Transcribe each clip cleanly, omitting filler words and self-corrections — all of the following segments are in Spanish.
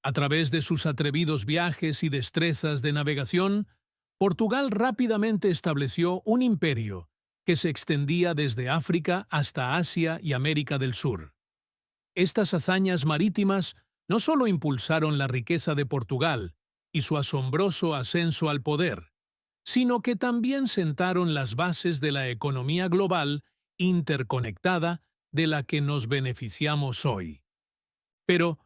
A través de sus atrevidos viajes y destrezas de navegación, Portugal rápidamente estableció un imperio que se extendía desde África hasta Asia y América del Sur. Estas hazañas marítimas no solo impulsaron la riqueza de Portugal y su asombroso ascenso al poder, sino que también sentaron las bases de la economía global interconectada de la que nos beneficiamos hoy. Pero,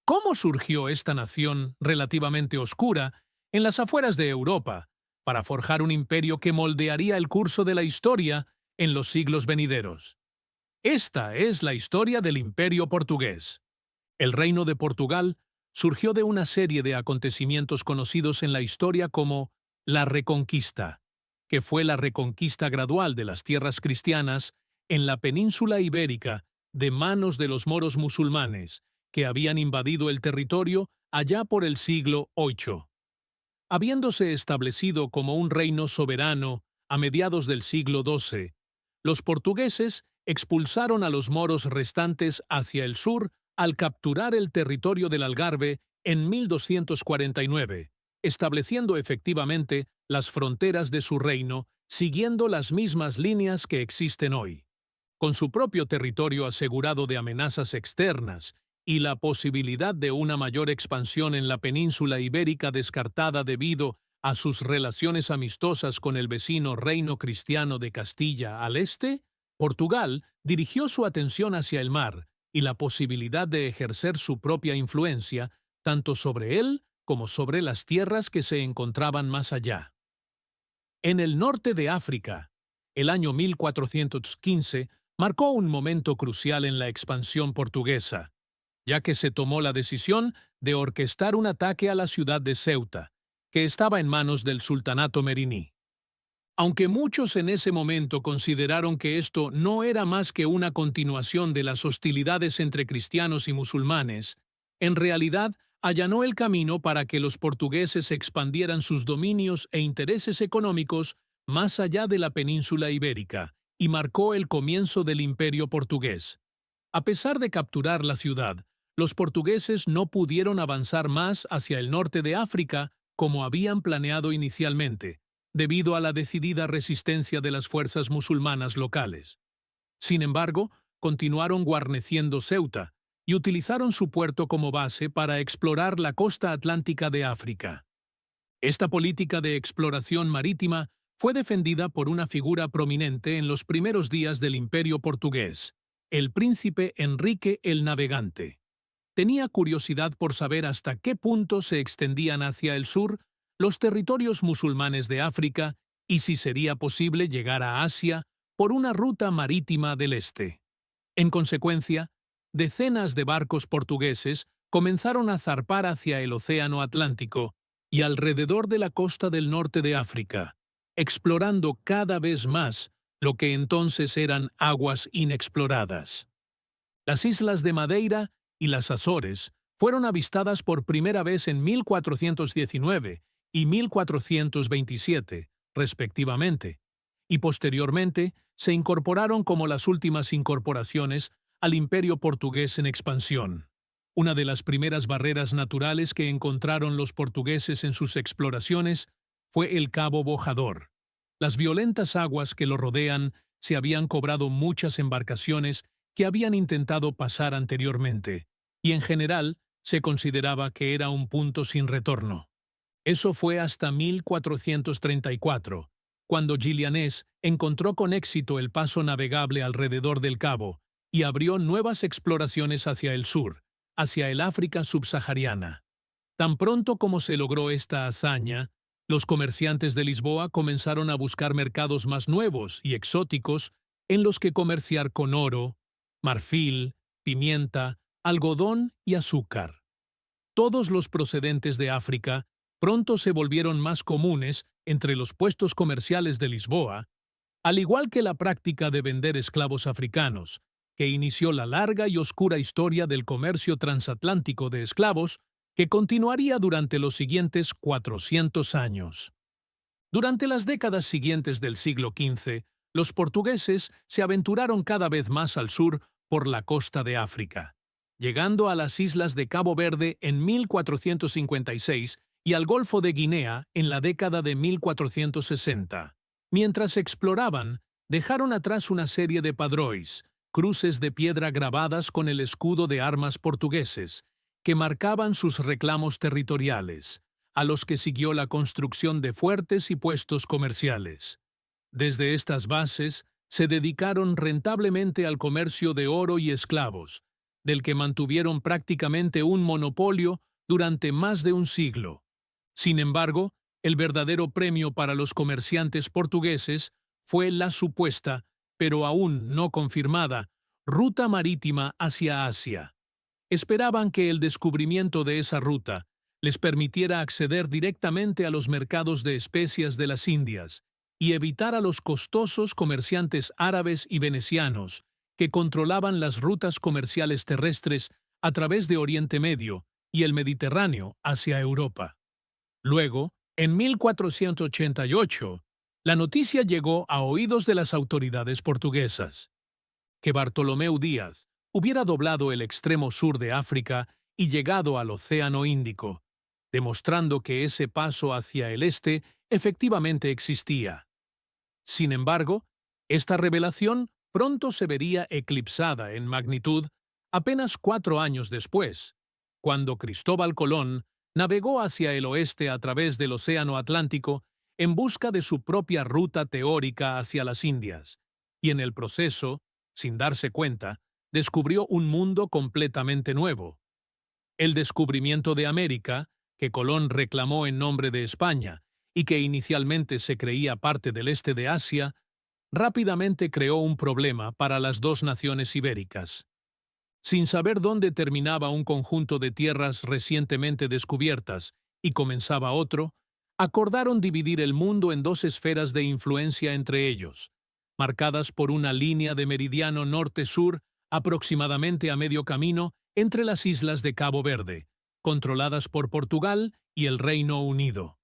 ¿cómo surgió esta nación relativamente oscura en las afueras de Europa para forjar un imperio que moldearía el curso de la historia en los siglos venideros? Esta es la historia del Imperio portugués. El Reino de Portugal surgió de una serie de acontecimientos conocidos en la historia como la Reconquista, que fue la reconquista gradual de las tierras cristianas en la península ibérica de manos de los moros musulmanes, que habían invadido el territorio allá por el siglo VIII. Habiéndose establecido como un reino soberano a mediados del siglo XII, los portugueses expulsaron a los moros restantes hacia el sur al capturar el territorio del Algarve en 1249, estableciendo efectivamente las fronteras de su reino siguiendo las mismas líneas que existen hoy. Con su propio territorio asegurado de amenazas externas y la posibilidad de una mayor expansión en la península ibérica descartada debido a sus relaciones amistosas con el vecino reino cristiano de Castilla al este, Portugal dirigió su atención hacia el mar y la posibilidad de ejercer su propia influencia tanto sobre él como sobre las tierras que se encontraban más allá. En el norte de África, el año 1415 marcó un momento crucial en la expansión portuguesa, ya que se tomó la decisión de orquestar un ataque a la ciudad de Ceuta, que estaba en manos del sultanato meriní. Aunque muchos en ese momento consideraron que esto no era más que una continuación de las hostilidades entre cristianos y musulmanes, en realidad allanó el camino para que los portugueses expandieran sus dominios e intereses económicos más allá de la península ibérica, y marcó el comienzo del Imperio portugués. A pesar de capturar la ciudad, los portugueses no pudieron avanzar más hacia el norte de África como habían planeado inicialmente, debido a la decidida resistencia de las fuerzas musulmanas locales. Sin embargo, continuaron guarneciendo Ceuta y utilizaron su puerto como base para explorar la costa atlántica de África. Esta política de exploración marítima fue defendida por una figura prominente en los primeros días del Imperio portugués, el príncipe Enrique el Navegante. Tenía curiosidad por saber hasta qué punto se extendían hacia el sur los territorios musulmanes de África y si sería posible llegar a Asia por una ruta marítima del este. En consecuencia, decenas de barcos portugueses comenzaron a zarpar hacia el Océano Atlántico y alrededor de la costa del norte de África, explorando cada vez más lo que entonces eran aguas inexploradas. Las islas de Madeira y las Azores fueron avistadas por primera vez en 1419 y 1427, respectivamente, y posteriormente se incorporaron como las últimas incorporaciones al Imperio portugués en expansión. Una de las primeras barreras naturales que encontraron los portugueses en sus exploraciones fue el Cabo Bojador. Las violentas aguas que lo rodean se habían cobrado muchas embarcaciones que habían intentado pasar anteriormente, y en general se consideraba que era un punto sin retorno. Eso fue hasta 1434, cuando Gilianés encontró con éxito el paso navegable alrededor del cabo y abrió nuevas exploraciones hacia el sur, hacia el África subsahariana. Tan pronto como se logró esta hazaña, los comerciantes de Lisboa comenzaron a buscar mercados más nuevos y exóticos en los que comerciar con oro, marfil, pimienta, algodón y azúcar. Todos los procedentes de África pronto se volvieron más comunes entre los puestos comerciales de Lisboa, al igual que la práctica de vender esclavos africanos, que inició la larga y oscura historia del comercio transatlántico de esclavos que continuaría durante los siguientes 400 años. Durante las décadas siguientes del siglo XV, los portugueses se aventuraron cada vez más al sur por la costa de África. llegando a las islas de Cabo Verde en 1456 y al Golfo de Guinea en la década de 1460. Mientras exploraban, dejaron atrás una serie de padrois, cruces de piedra grabadas con el escudo de armas portugueses, que marcaban sus reclamos territoriales, a los que siguió la construcción de fuertes y puestos comerciales. Desde estas bases, se dedicaron rentablemente al comercio de oro y esclavos, del que mantuvieron prácticamente un monopolio durante más de un siglo. Sin embargo, el verdadero premio para los comerciantes portugueses fue la supuesta, pero aún no confirmada, ruta marítima hacia Asia. Esperaban que el descubrimiento de esa ruta les permitiera acceder directamente a los mercados de especias de las Indias y evitar a los costosos comerciantes árabes y venecianos que controlaban las rutas comerciales terrestres a través de Oriente Medio y el Mediterráneo hacia Europa. Luego, en 1488, la noticia llegó a oídos de las autoridades portuguesas, que Bartolomeu Díaz hubiera doblado el extremo sur de África y llegado al Océano Índico, demostrando que ese paso hacia el este efectivamente existía. Sin embargo, esta revelación pronto se vería eclipsada en magnitud apenas 4 años después, cuando Cristóbal Colón navegó hacia el oeste a través del Océano Atlántico en busca de su propia ruta teórica hacia las Indias, y en el proceso, sin darse cuenta, descubrió un mundo completamente nuevo. El descubrimiento de América, que Colón reclamó en nombre de España y que inicialmente se creía parte del este de Asia, rápidamente creó un problema para las dos naciones ibéricas. Sin saber dónde terminaba un conjunto de tierras recientemente descubiertas y comenzaba otro, acordaron dividir el mundo en dos esferas de influencia entre ellos, marcadas por una línea de meridiano norte-sur aproximadamente a medio camino entre las islas de Cabo Verde, controladas por Portugal y el Reino Unido.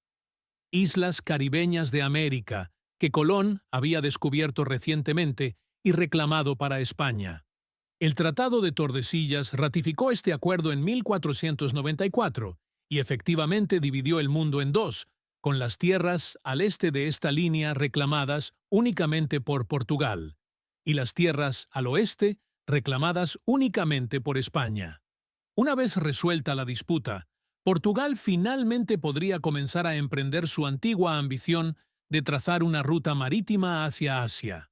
Islas caribeñas de América, que Colón había descubierto recientemente y reclamado para España. El Tratado de Tordesillas ratificó este acuerdo en 1494 y efectivamente dividió el mundo en dos, con las tierras al este de esta línea reclamadas únicamente por Portugal, y las tierras al oeste reclamadas únicamente por España. Una vez resuelta la disputa, Portugal finalmente podría comenzar a emprender su antigua ambición de trazar una ruta marítima hacia Asia.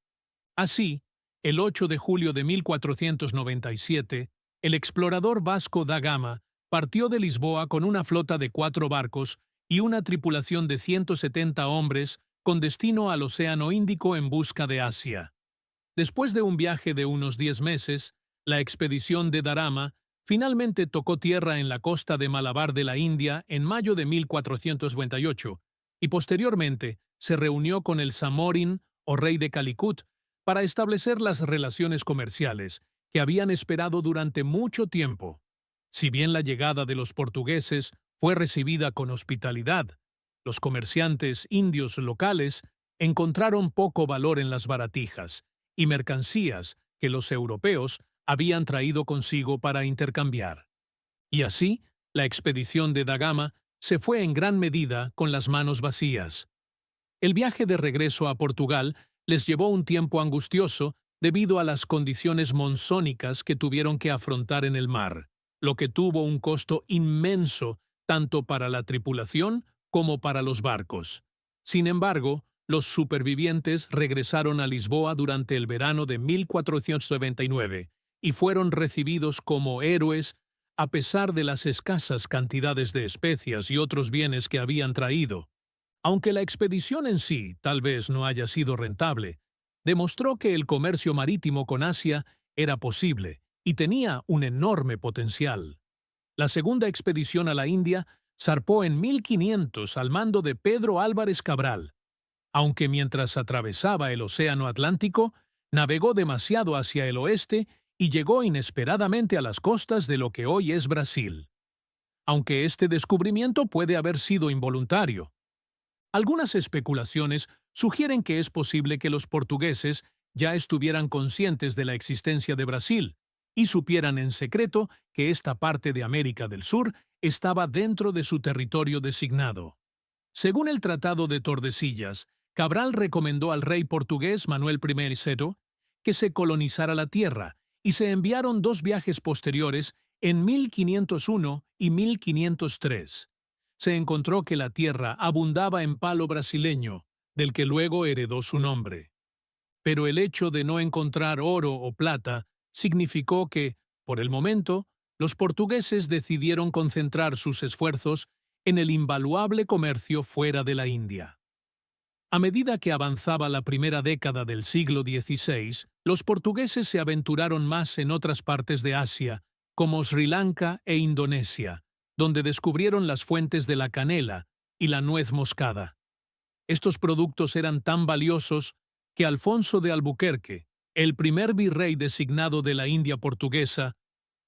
Así, el 8 de julio de 1497, el explorador Vasco da Gama partió de Lisboa con una flota de 4 barcos y una tripulación de 170 hombres con destino al Océano Índico en busca de Asia. Después de un viaje de unos 10 meses, la expedición de da Gama finalmente tocó tierra en la costa de Malabar de la India en mayo de 1498 y posteriormente se reunió con el Samorin o rey de Calicut para establecer las relaciones comerciales que habían esperado durante mucho tiempo. Si bien la llegada de los portugueses fue recibida con hospitalidad, los comerciantes indios locales encontraron poco valor en las baratijas y mercancías que los europeos habían traído consigo para intercambiar. Y así, la expedición de da Gama se fue en gran medida con las manos vacías. El viaje de regreso a Portugal les llevó un tiempo angustioso debido a las condiciones monzónicas que tuvieron que afrontar en el mar, lo que tuvo un costo inmenso tanto para la tripulación como para los barcos. Sin embargo, los supervivientes regresaron a Lisboa durante el verano de 1499 y fueron recibidos como héroes a pesar de las escasas cantidades de especias y otros bienes que habían traído. Aunque la expedición en sí tal vez no haya sido rentable, demostró que el comercio marítimo con Asia era posible y tenía un enorme potencial. La segunda expedición a la India zarpó en 1500 al mando de Pedro Álvarez Cabral, aunque mientras atravesaba el Océano Atlántico, navegó demasiado hacia el oeste y llegó inesperadamente a las costas de lo que hoy es Brasil. Aunque este descubrimiento puede haber sido involuntario, algunas especulaciones sugieren que es posible que los portugueses ya estuvieran conscientes de la existencia de Brasil, y supieran en secreto que esta parte de América del Sur estaba dentro de su territorio designado. Según el Tratado de Tordesillas, Cabral recomendó al rey portugués Manuel I Seto que se colonizara la tierra, y se enviaron dos viajes posteriores en 1501 y 1503. Se encontró que la tierra abundaba en palo brasileño, del que luego heredó su nombre. Pero el hecho de no encontrar oro o plata significó que, por el momento, los portugueses decidieron concentrar sus esfuerzos en el invaluable comercio fuera de la India. A medida que avanzaba la primera década del siglo XVI, los portugueses se aventuraron más en otras partes de Asia, como Sri Lanka e Indonesia, donde descubrieron las fuentes de la canela y la nuez moscada. Estos productos eran tan valiosos que Alfonso de Albuquerque, el primer virrey designado de la India portuguesa,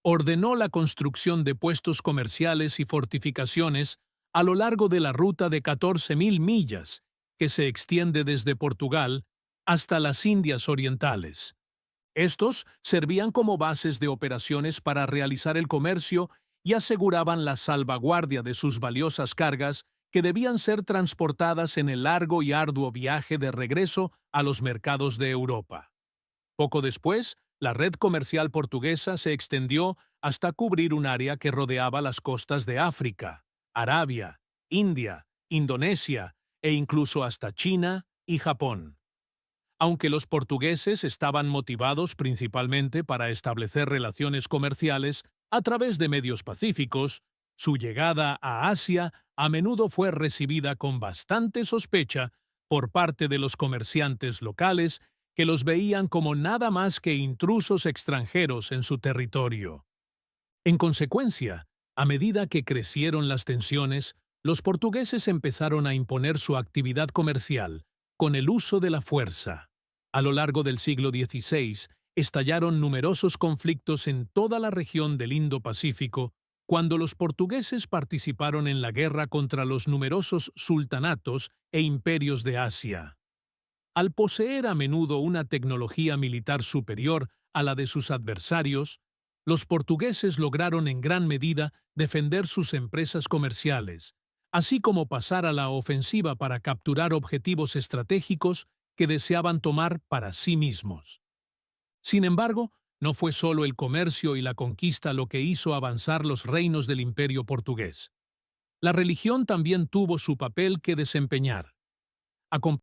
ordenó la construcción de puestos comerciales y fortificaciones a lo largo de la ruta de 14.000 millas, que se extiende desde Portugal hasta las Indias Orientales. Estos servían como bases de operaciones para realizar el comercio y aseguraban la salvaguardia de sus valiosas cargas que debían ser transportadas en el largo y arduo viaje de regreso a los mercados de Europa. Poco después, la red comercial portuguesa se extendió hasta cubrir un área que rodeaba las costas de África, Arabia, India, Indonesia e incluso hasta China y Japón. Aunque los portugueses estaban motivados principalmente para establecer relaciones comerciales a través de medios pacíficos, su llegada a Asia a menudo fue recibida con bastante sospecha por parte de los comerciantes locales que los veían como nada más que intrusos extranjeros en su territorio. En consecuencia, a medida que crecieron las tensiones, los portugueses empezaron a imponer su actividad comercial con el uso de la fuerza. A lo largo del siglo XVI, estallaron numerosos conflictos en toda la región del Indo-Pacífico cuando los portugueses participaron en la guerra contra los numerosos sultanatos e imperios de Asia. Al poseer a menudo una tecnología militar superior a la de sus adversarios, los portugueses lograron en gran medida defender sus empresas comerciales, así como pasar a la ofensiva para capturar objetivos estratégicos que deseaban tomar para sí mismos. Sin embargo, no fue solo el comercio y la conquista lo que hizo avanzar los reinos del Imperio portugués. La religión también tuvo su papel que desempeñar.